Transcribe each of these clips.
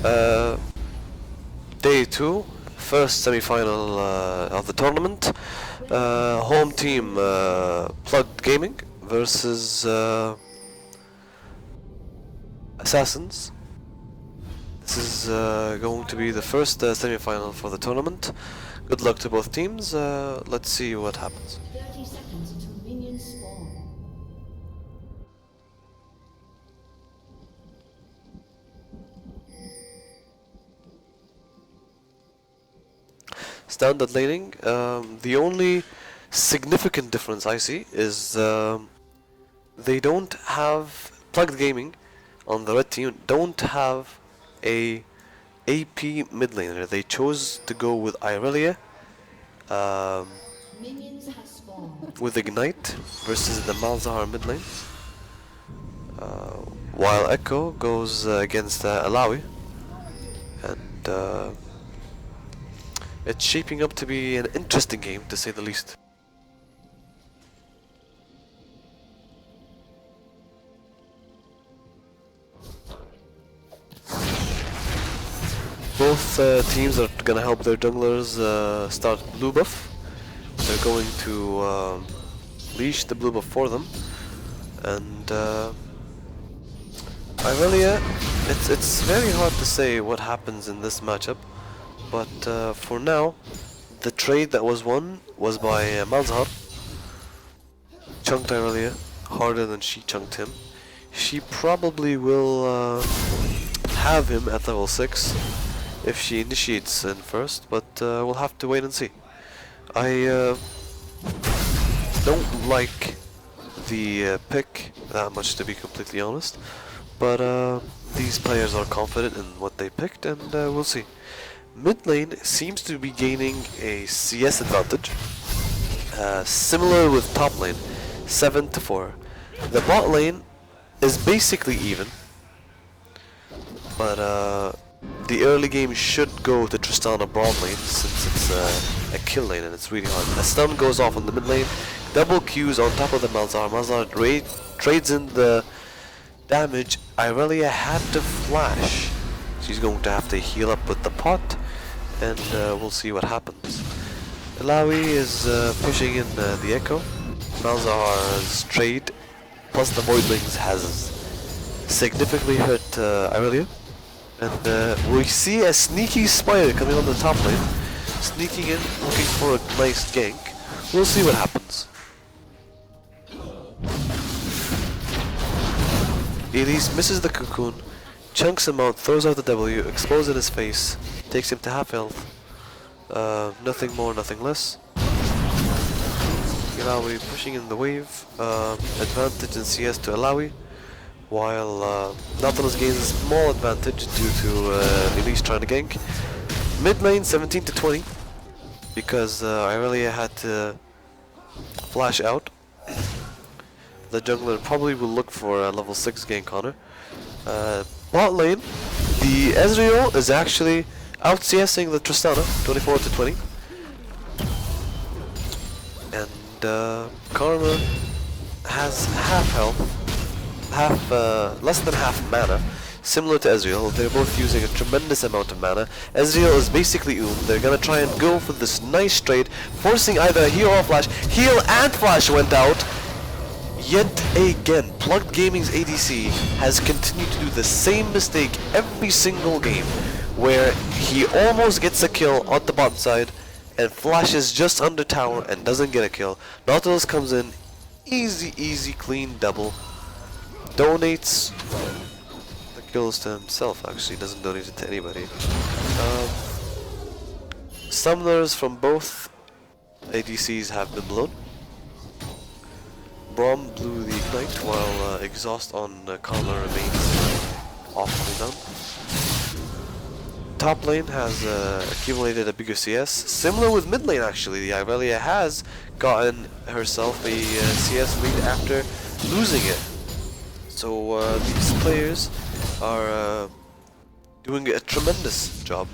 Uh, Day 2, first semi-final of the tournament. Home team Plugged Gaming versus Assassins. This is going to be the first semi-final for the tournament. Good luck to both teams. Let's see what happens. 30 seconds until minions spawn. Standard laning. The only significant difference I see is they don't have Plugged Gaming on the red team. Don't have a AP mid laner. They chose to go with Irelia Minions have spawned. with Ignite versus the Malzahar mid lane. While Echo goes against Alawi, and it's shaping up to be an interesting game, to say the least. Both teams are gonna help their junglers start blue buff. They're going to leash the blue buff for them, and Irelia, it's very hard to say what happens in this matchup, but for now, the trade that was won was by Malzahar. Chunked Irelia harder than she chunked him. She probably will have him at level 6 if she initiates in first, but we'll have to wait and see. I don't like the pick that much, to be completely honest, but these players are confident in what they picked, and we'll see. Mid lane seems to be gaining a CS advantage, similar with top lane, 7-4. The bot lane is basically even, but the early game should go to Tristana broad lane, since it's a kill lane and it's really hard. A stun goes off on the mid lane, double Qs on top of the Malzahar. Malzahar trades in the damage. Irelia had to flash. She's going to have to heal up with the pot, and we'll see what happens. Alawi is pushing in the Echo. Malzahar's trade plus the Voidlings has significantly hurt Irelia. And we see a sneaky Spire coming on the top lane, sneaking in, looking for a nice gank. We'll see what happens. Elise misses the cocoon, chunks him out, throws out the W, explodes in his face, takes him to half health. Nothing more, nothing less. Alawi pushing in the wave, advantage in CS to Alawi, while Nautilus gains a small advantage due to Elise trying to gank. Mid lane 17-20, because Irelia had to flash out. The jungler probably will look for a level 6 gank on her. Bot lane, the Ezreal is actually out CSing the Tristana, 24-20. And Karma has half health, less than half mana, similar to Ezreal. They're both using a tremendous amount of mana. Ezreal is basically They're gonna try and go for this nice trade, forcing either a heal or flash. Heal and flash went out. Yet again, Plugged Gaming's ADC has continued to do the same mistake every single game, where he almost gets a kill on the bottom side and flashes just under tower and doesn't get a kill. Nautilus comes in, easy, clean double. Donates the kills to himself, actually, doesn't donate it to anybody. Summoners from both ADCs have been blown. Braum blew the Ignite, while Exhaust on Karma remains off cooldown. Top lane has accumulated a bigger CS, similar with mid lane actually. The Irelia has gotten herself a CS lead after losing it. So these players are doing a tremendous job.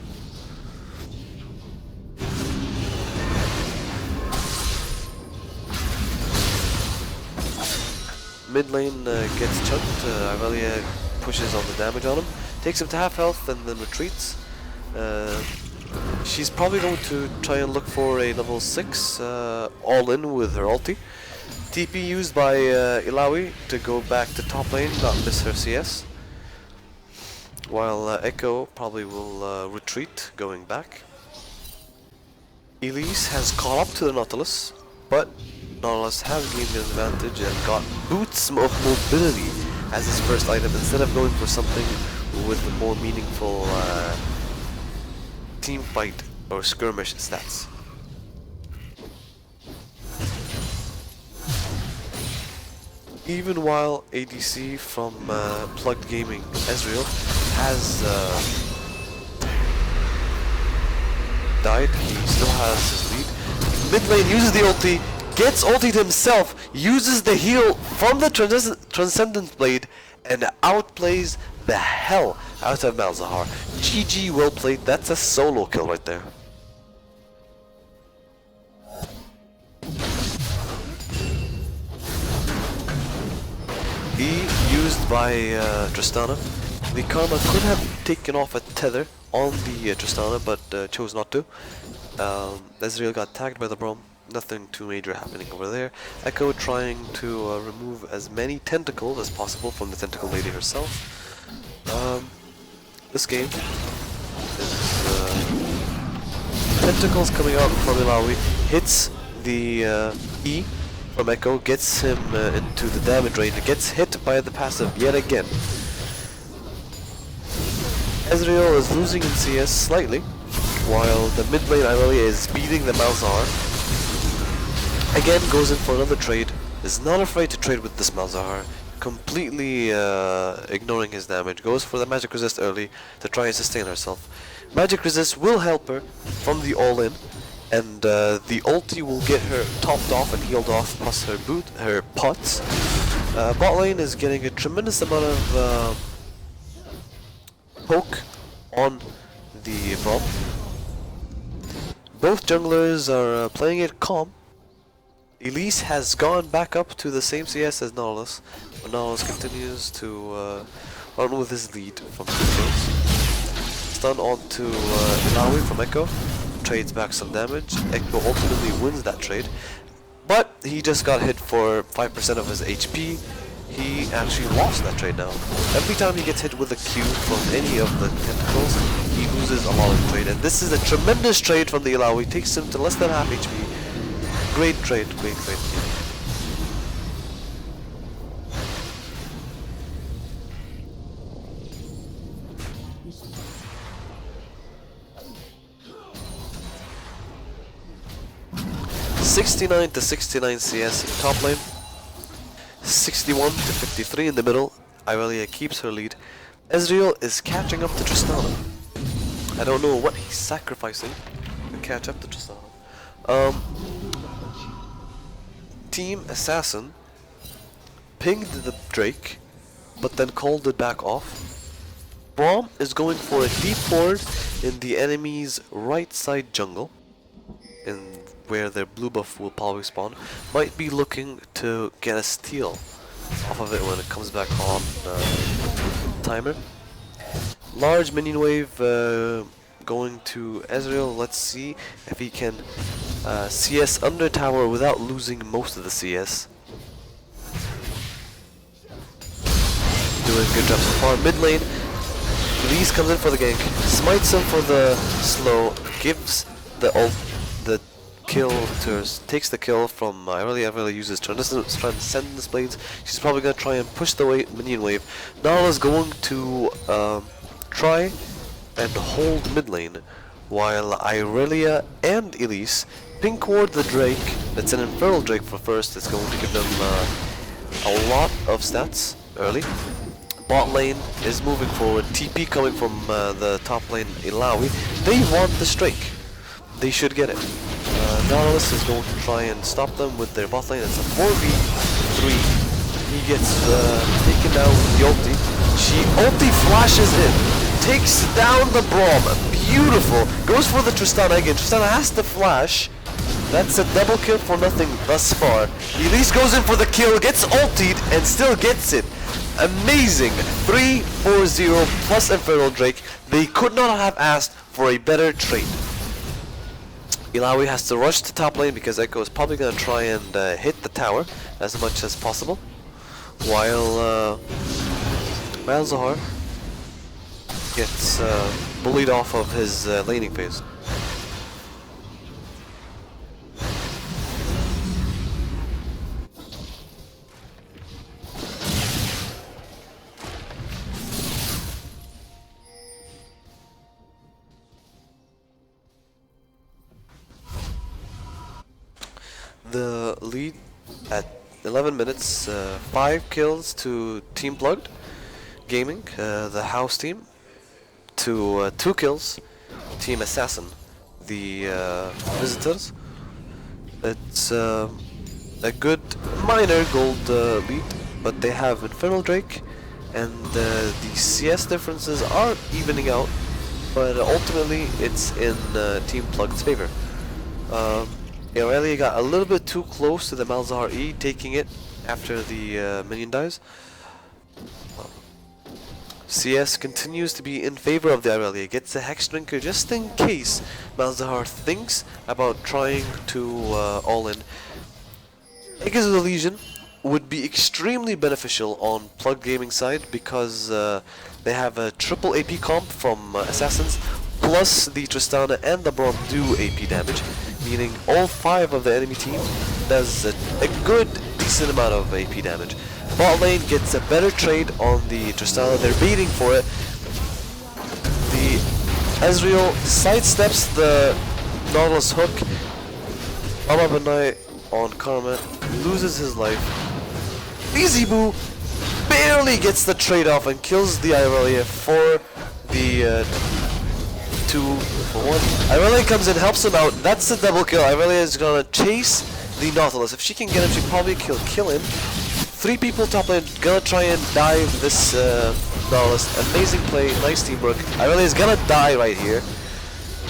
Mid lane gets chunked. Irelia pushes on the damage on him, takes him to half health and then retreats. She's probably going to try and look for a level 6 all in with her ulti. TP used by Illaoi to go back to top lane, not miss her CS. While Echo probably will retreat, going back. Elise has caught up to the Nautilus, but Nautilus has gained an advantage and got Boots of Mobility as his first item instead of going for something with more meaningful team fight or skirmish stats. Even while ADC from Plugged Gaming Ezreal has died, he still has his lead. Mid lane uses the ulti, gets ultied himself, uses the heal from the Transcendence Blade, and outplays the hell out of Malzahar. GG, well played. That's a solo kill right there. E used by Tristana. The Karma could have taken off a tether on the Tristana, but chose not to. Ezreal got tagged by the Braum. Nothing too major happening over there. Echo trying to remove as many tentacles as possible from the tentacle lady herself. This game is tentacles coming out from Illaoi, hits the E from Echo, gets him into the damage range, gets hit by the passive yet again. Ezreal is losing in CS slightly, while the mid lane Irelia is beating the Malzahar. Again goes in for another trade, is not afraid to trade with this Malzahar, completely ignoring his damage, goes for the magic resist early to try and sustain herself. Magic resist will help her from the all-in, and the ulti will get her topped off and healed off, plus her pots. Bot lane is getting a tremendous amount of poke on the Braum. Both junglers are playing it calm. Elise has gone back up to the same CS as Nautilus, but Nautilus continues to run with his lead from 2 kills. Stun onto Illaoi from Echo, trades back some damage. Echo ultimately wins that trade, but he just got hit for 5% of his HP. He actually lost that trade now. Every time he gets hit with a Q from any of the tentacles, he loses a lot of trade, and this is a tremendous trade from the Illaoi. Takes him to less than half HP. Great trade, great trade. 69 to 69 CS in top lane. 61 to 53 in the middle. Irelia keeps her lead. Ezreal is catching up to Tristana. I don't know what he's sacrificing to catch up to Tristana. Team Assassin pinged the Drake, but then called it back off. Braum is going for a deep ward in the enemy's right side jungle, in where their blue buff will probably spawn. Might be looking to get a steal off of it when it comes back on timer. Large minion wave going to Ezreal. Let's see if he can CS under tower without losing most of the CS. Doing a good job so far. Mid lane, Elise comes in for the gank, smites him for the slow, gives the ult, the kill to, takes the kill from Irelia. Irelia uses Transcendence Blades. She's probably going to try and push the minion wave. Nala is going to try and hold mid lane, while Irelia and Elise pink ward the Drake. It's an Infernal Drake for first. It's going to give them a lot of stats early. Bot lane is moving forward. TP coming from the top lane Illaoi. They want the streak. They should get it. Nautilus is going to try and stop them with their bot lane. It's a 4v3. He gets taken down with the ulti. She ulti flashes in, takes down the Braum. Beautiful. Goes for the Tristana again. Tristana has to flash. That's a double kill for nothing thus far. Elise goes in for the kill, gets ultied, and still gets it. amazing 3-4-0 plus Infernal Drake. They could not have asked for a better trade. Illaoi has to rush to top lane because Echo is probably going to try and hit the tower as much as possible, while Malzahar gets bullied off of his laning phase. The lead at 11 minutes, 5 kills to Team Plugged Gaming, the house team, to 2 kills Team Assassin, the visitors. It's a good minor gold lead, but they have Infernal Drake, and the CS differences are evening out, but ultimately it's in Team Plugged's favor. Aurelia got a little bit too close to the Malzahar E, taking it after the minion dies. CS continues to be in favor of the Aurelia, gets a Hex Drinker just in case Malzahar thinks about trying to all-in. Echoes of the Legion would be extremely beneficial on Plug Gaming side because they have a triple AP comp from Assassins, plus the Tristana and the Braum do AP damage, meaning all 5 of the enemy team does a good decent amount of AP damage. Bot lane gets a better trade on the Tristana, they're baiting for it. The Ezreal sidesteps the Nautilus hook. Amabanai on Karma loses his life. Easy Boo barely gets the trade off and kills the Irelia for the 2-for-1. Irelia comes in, helps him out. That's the double kill. Irelia is gonna chase the Nautilus. If she can get him, she can probably kill him. 3 people top lane, gonna try and dive this Nautilus. Amazing play, nice teamwork. Irelia is gonna die right here.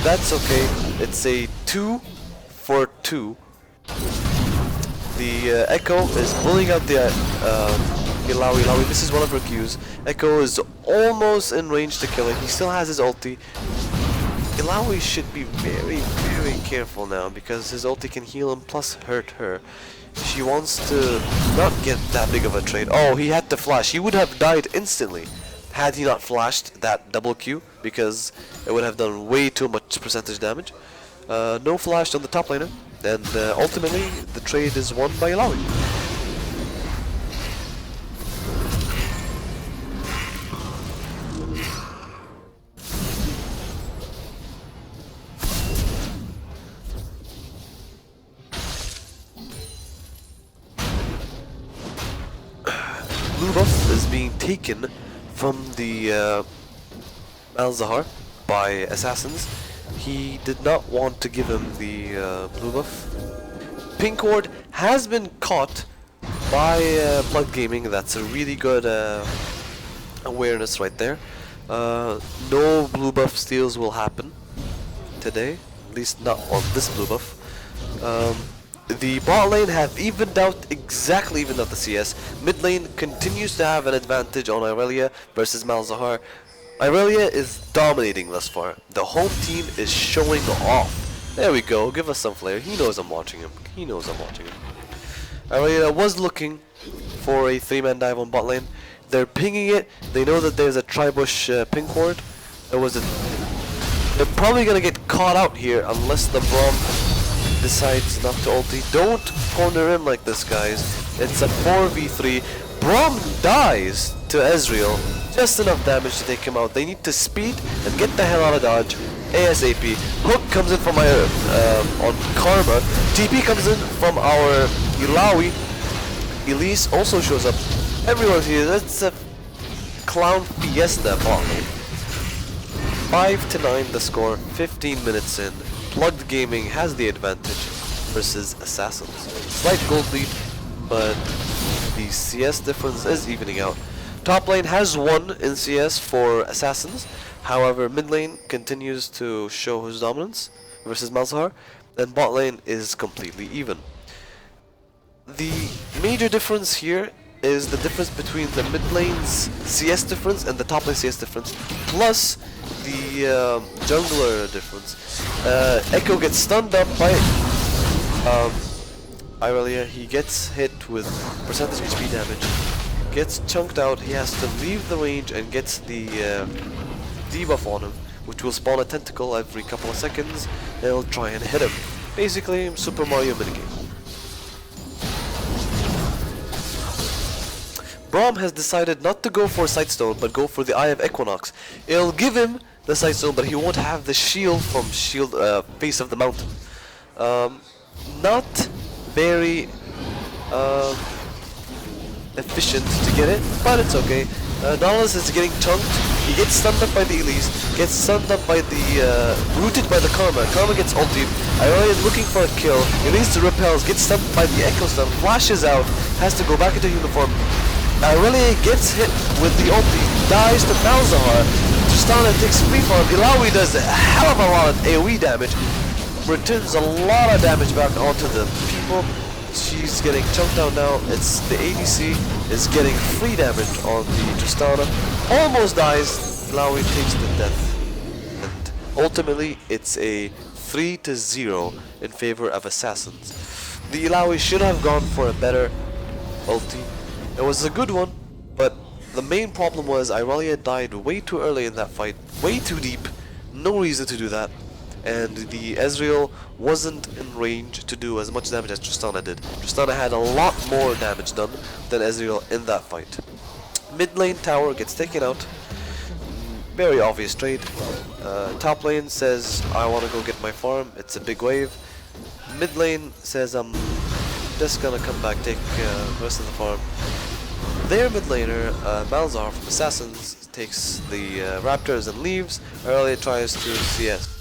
That's okay. It's a 2-for-2. The Echo is bullying out the Illaoi. Illaoi misses one of her Qs. Echo is almost in range to kill him. He still has his ulti. Illaoi should be very, very careful now because his ulti can heal him plus hurt her. She wants to not get that big of a trade. Oh, he had to flash. He would have died instantly had he not flashed that double Q because it would have done way too much percentage damage. No flash on the top laner, and ultimately the trade is won by Illaoi. Blue buff is being taken from the Malzahar by Assassins. He did not want to give him the blue buff. Pink Ward has been caught by Plug Gaming. That's a really good awareness right there. No blue buff steals will happen today, at least not on this blue buff. The bot lane have evened out the CS. Mid lane continues to have an advantage on Irelia versus Malzahar. Irelia is dominating thus far. The home team is showing off. There we go, give us some flair. He knows I'm watching him. He knows I'm watching him. Irelia was looking for a 3-man dive on bot lane. They're pinging it. They know that there's a Tribush pink ward. They're probably gonna get caught out here unless the Braum decides not to ulti. Don't corner him like this, guys. It's a 4v3. Braum dies to Ezreal. Just enough damage to take him out. They need to speed and get the hell out of dodge ASAP. Hook comes in from on Karma. TP comes in from our Illaoi. Elise also shows up. Everyone's here. It's a clown fiesta bot lane. 5-9 the score. 15 minutes in. Plugged Gaming has the advantage versus Assassins. Slight gold lead, but the CS difference is evening out. Top lane has won in CS for Assassins. However, mid lane continues to show his dominance versus Malzahar, and bot lane is completely even. The major difference here is the difference between the mid lane's CS difference and the top lane CS difference, plus the jungler difference. Echo gets stunned up by Irelia. He gets hit with percentage HP damage, gets chunked out. He has to leave the range and gets the debuff on him, which will spawn a tentacle every couple of seconds, and it'll try and hit him. Basically, Super Mario minigame. Braum has decided not to go for Sightstone, but go for the Eye of Equinox. It'll give him the Sightstone, but he won't have the shield from Face of the Mountain. Not very efficient to get it, but it's okay. Nautilus is getting chunked. He gets stunned up by the Elise, gets stunned up by the rooted by the Karma. Karma gets ulted. Irelia is looking for a kill. Elise repels, gets stunned by the Echo Stun, flashes out, has to go back into uniform. Irelia gets hit with the ulti, dies to Malzahar. Tristana takes free farm. Illaoi does a hell of a lot of AoE damage, returns a lot of damage back onto the people. She's getting chunked out now. It's the ADC is getting free damage on the Tristana. Almost dies. Illaoi takes the death. And ultimately, it's a 3-0 in favor of Assassins. The Illaoi should have gone for a better ulti. It was a good one, but the main problem was Irelia died way too early in that fight. Way too deep. No reason to do that. And the Ezreal wasn't in range to do as much damage as Tristana did. Tristana had a lot more damage done than Ezreal in that fight. Mid lane tower gets taken out. Very obvious trade. Top lane says, I want to go get my farm. It's a big wave. Mid lane says, I'm just gonna come back, take the rest of the farm. Their mid laner, Malzahar from Assassins, takes the Raptors and leaves. Early tries to CS.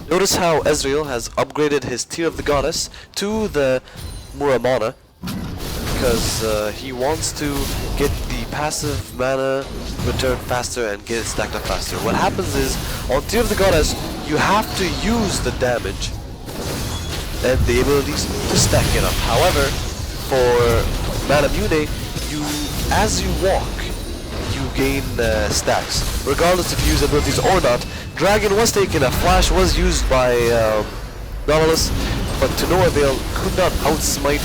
Notice how Ezreal has upgraded his Tear of the Goddess to the Muramana, because he wants to get the passive mana return faster and get it stacked up faster. What happens is, on Tear of the Goddess, you have to use the damage and the abilities to stack it up. However, for Mana Mune, as you walk, you gain stacks, regardless if you use abilities or not. Dragon was taken, a flash was used by Nautilus, but to no avail, could not outsmite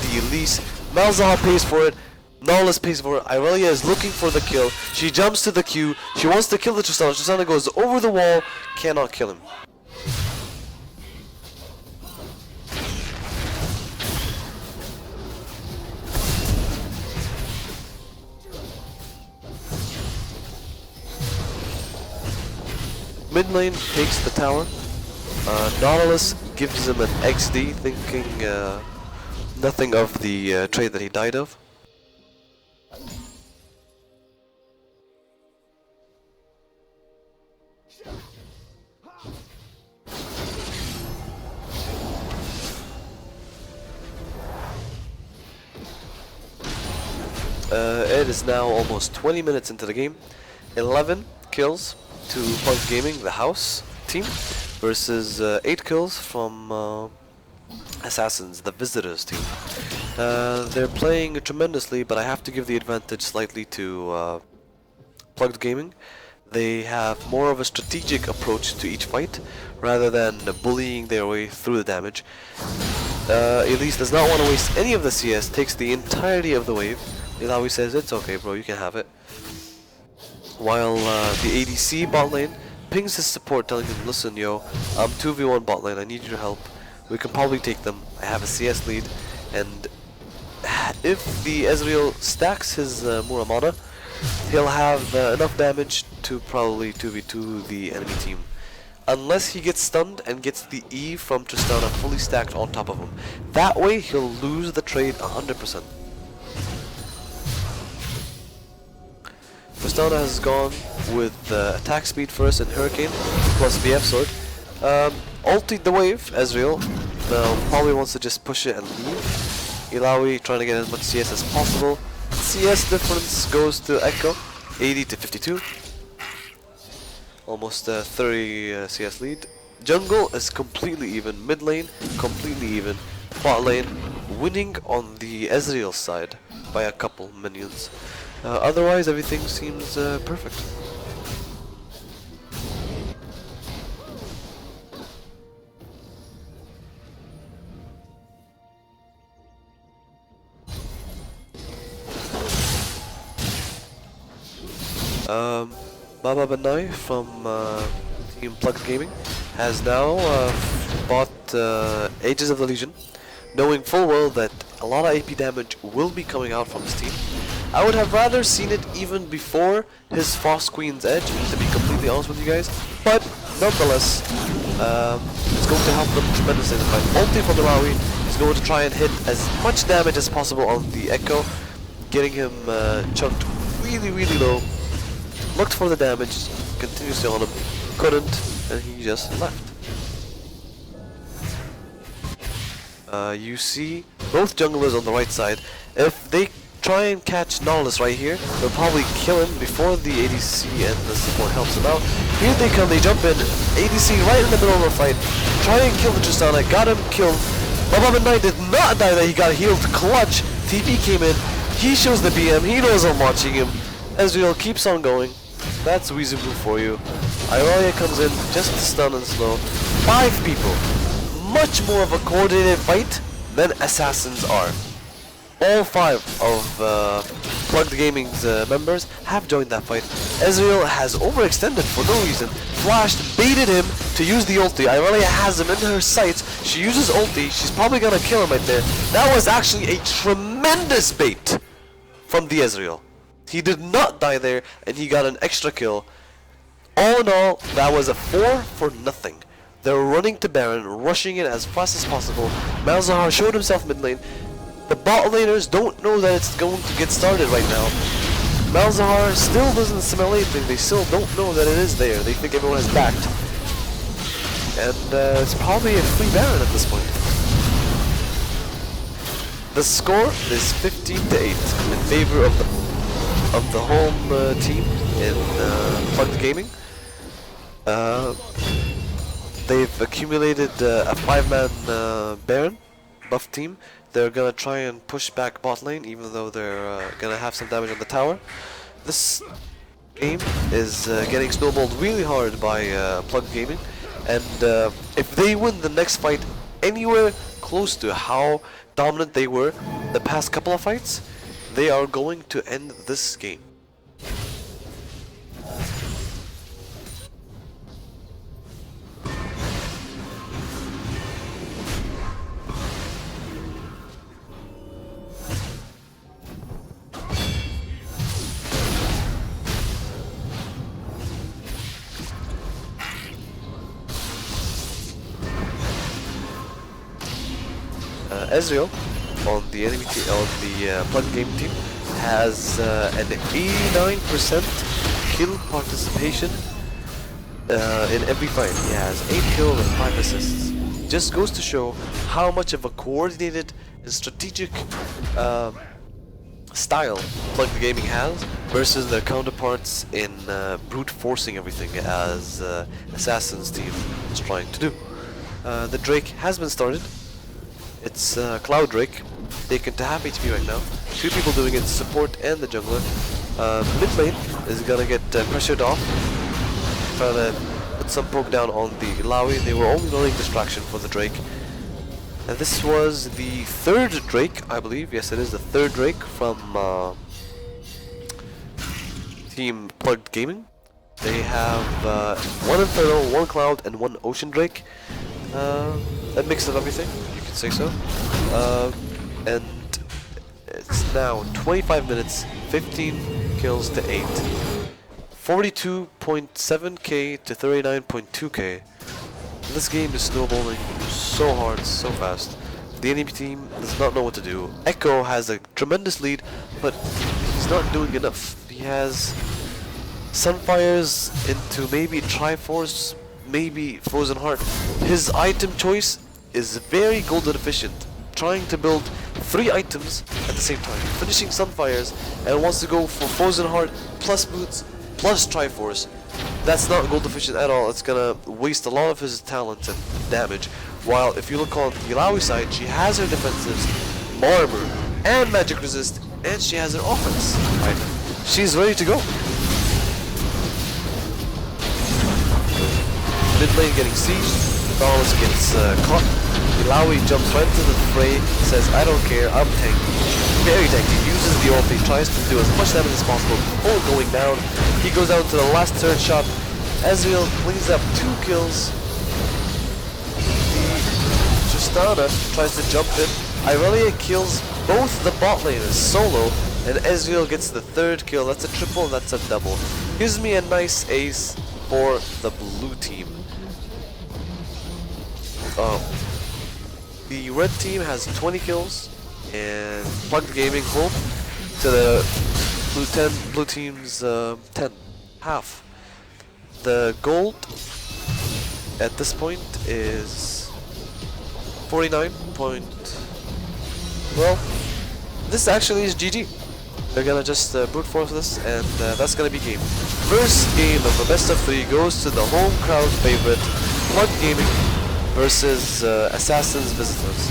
the Elise. Malzahar pays for it, Nautilus pays for it. Irelia is looking for the kill. She jumps to the Q, she wants to kill the Tristana. Tristana goes over the wall, cannot kill him. Mid lane takes the tower. Nautilus gives him an XD, thinking nothing of the trade that he died of. It is now almost 20 minutes into the game. 11 kills to PLG Gaming, the house team, versus 8 kills from Assassins, the visitors team. They're playing tremendously, but I have to give the advantage slightly to PLG Gaming. They have more of a strategic approach to each fight, rather than bullying their way through the damage. Elise does not want to waste any of the CS, takes the entirety of the wave. Illaoi says, it's okay bro, you can have it. While the ADC bot lane pings his support, telling him, listen yo, I'm 2v1 bot lane, I need your help. We can probably take them, I have a CS lead, and if the Ezreal stacks his Muramana, he'll have enough damage to probably 2v2 the enemy team. Unless he gets stunned and gets the E from Tristana fully stacked on top of him. That way he'll lose the trade 100%. Tristana has gone with attack speed first and Hurricane plus BF sword. Ultied the wave, Ezreal. Now probably wants to just push it and leave. Illaoi trying to get as much CS as possible. CS difference goes to Echo, 80 to 52. Almost 30 CS lead. Jungle is completely even. Mid lane, completely even. Bot lane, winning on the Ezreal side by a couple minions. Otherwise, everything seems perfect. Baba Benai from Team Plugged Gaming has now bought Ages of the Legion, knowing full well that a lot of AP damage will be coming out from his team. I would have rather seen it even before his Frost Queen's Edge, to be completely honest with you guys, but nonetheless, it's going to help them tremendously in the fight. Ulti from the Maui is going to try and hit as much damage as possible on the Echo, getting him chunked really low. Looked for the damage, continuously on him, couldn't, and he just left. You see both junglers on the right side. If they try and catch Nautilus right here, they'll probably kill him before the ADC and the support helps him out. Here they come, they jump in, ADC right in the middle of the fight, try and kill the Tristana, got him killed. Baba Knight did not die there, he got healed clutch. TP came in, he shows the BM, he knows I'm watching him. Ezreal keeps on going. That's Weezubu for you. Ironia comes in just to stun and slow. 5 people. Much more of a coordinated fight than Assassins are. All 5 of Plugged Gaming's members have joined that fight. Ezreal has overextended for no reason. Flashed, baited him to use the ulti. Ironia has him in her sights. She uses ulti. She's probably gonna kill him right there. That was actually a tremendous bait from the Ezreal. He did not die there, and he got an extra kill. All in all, that was a 4 for nothing. They're running to Baron, rushing it as fast as possible. Malzahar showed himself mid lane. The bot laners don't know that it's going to get started right now. Malzahar still doesn't smell anything. They still don't know that it is there. They think everyone has backed. And it's probably a free Baron at this point. The score is 15 to 8 in favor of the home team in Plugged Gaming. They've accumulated a 5-man Baron buff team. They're gonna try and push back bot lane, even though they're gonna have some damage on the tower. This game is getting snowballed really hard by Plugged Gaming, and if they win the next fight anywhere close to how dominant they were the past couple of fights, they are going to end this game. Ezreal on the enemy team, on the Plugged Game team, has an 89% kill participation in every fight. He has 8 kills and 5 assists. Just goes to show how much of a coordinated and strategic style Plugged Gaming has versus their counterparts in brute forcing everything as Assassin's team is trying to do. The Drake has been started. It's Cloud Drake, taken to half HP right now. 2 people doing it, support and the jungler. Mid lane is gonna get pressured off, trying to put some poke down on the Illaoi. They were only running distraction for the Drake. And this was the 3rd Drake, I believe. Yes, it is the 3rd Drake from Team Plugged Gaming. They have 1 Inferno, 1 Cloud, and 1 Ocean Drake. A mix of everything, you could say so. And it's now 25 minutes, 15 kills to 8. 42.7k to 39.2k. This game is snowballing so hard, so fast. The enemy team does not know what to do. Echo has a tremendous lead, but he's not doing enough. He has Sunfires into maybe Triforce, maybe Frozen Heart. His item choice is very golden efficient, trying to build 3 items at the same time, finishing Sunfires, and wants to go for Frozen Heart plus Boots plus Triforce. That's not gold efficient at all. It's gonna waste a lot of his talent and damage. While if you look on the Illaoi side, she has her defensives, armor, and magic resist, and she has her offense item. She's ready to go. Mid lane getting sieged, Nautilus gets caught. Illaoi jumps right into the fray, says, I don't care, I'm tanky. Very tanky, uses the ulti, tries to do as much damage as possible before going down. He goes down to the last third shot. Ezreal cleans up 2 kills. Tristana tries to jump in. Irelia kills both the bot laners solo, and Ezreal gets the 3rd kill. That's a triple, that's a double. Gives me a nice ace for the blue team. The red team has 20 kills, and Plugged Gaming home to the blue team's 10, half. The gold at this point is 49 point. Well, this actually is GG. They're gonna just brute force this, and that's gonna be game. First game of a best of 3 goes to the home crowd favorite, Plugged Gaming versus Assassin's Visitors.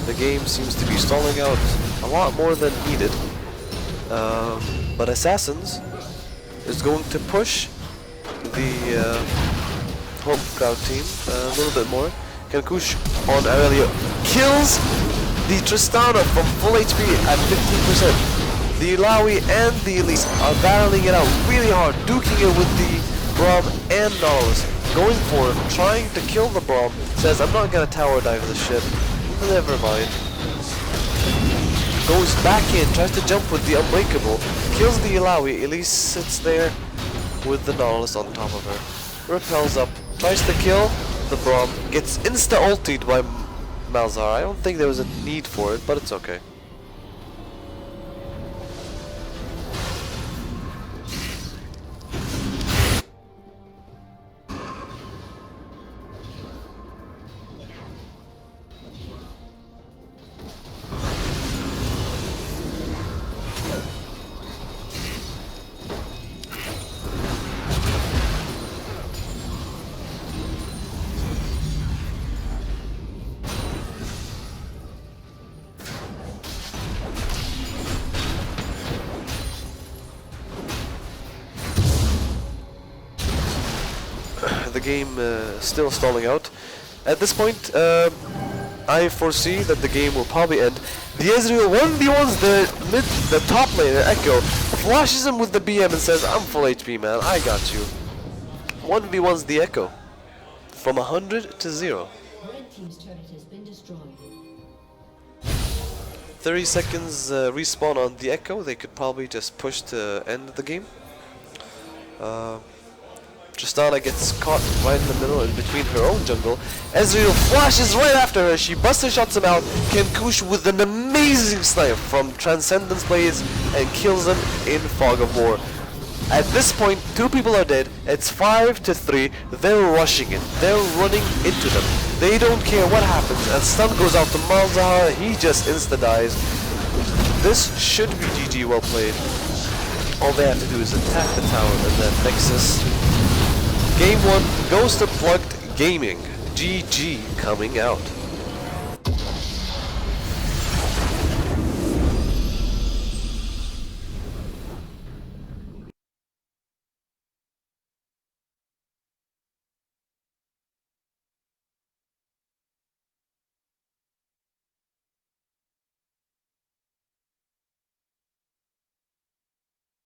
The game seems to be stalling out a lot more than needed, but Assassins is going to push the home crowd team a little bit more. Kankush on Aurelia kills the Tristana from full HP at 15%. The Illaoi and the Elise are battling it out really hard, duking it with the Braum and Nautilus. Going for it, trying to kill the Braum, says, I'm not gonna tower dive the ship. Never mind. Goes back in, tries to jump with the Unbreakable, kills the Illaoi. Elise sits there with the Nautilus on top of her. Repels up, tries to kill the Braum, gets insta-ultied by Malzahar. I don't think there was a need for it, but it's okay. The game still stalling out. At this point, I foresee that the game will probably end. The Ezreal 1v1s the top laner, Echo, flashes him with the BM and says, I'm full HP, man, I got you. 1v1s the Echo. From 100 to 0. Red team's turret has been destroyed. 30 seconds respawn on the Echo. They could probably just push to end the game. Tristana gets caught right in the middle in between her own jungle. Ezreal flashes right after her. She buster shots him out. Kankush with an amazing snipe from Transcendence Blades and kills him in Fog of War. At this point, 2 people are dead. It's 5 to 3. They're rushing it. They're running into them. They don't care what happens. And stun goes out to Malzahar. He just insta-dies. This should be GG, well played. All they have to do is attack the tower and then Nexus. Game 1 goes to Plugged Gaming. GG coming out.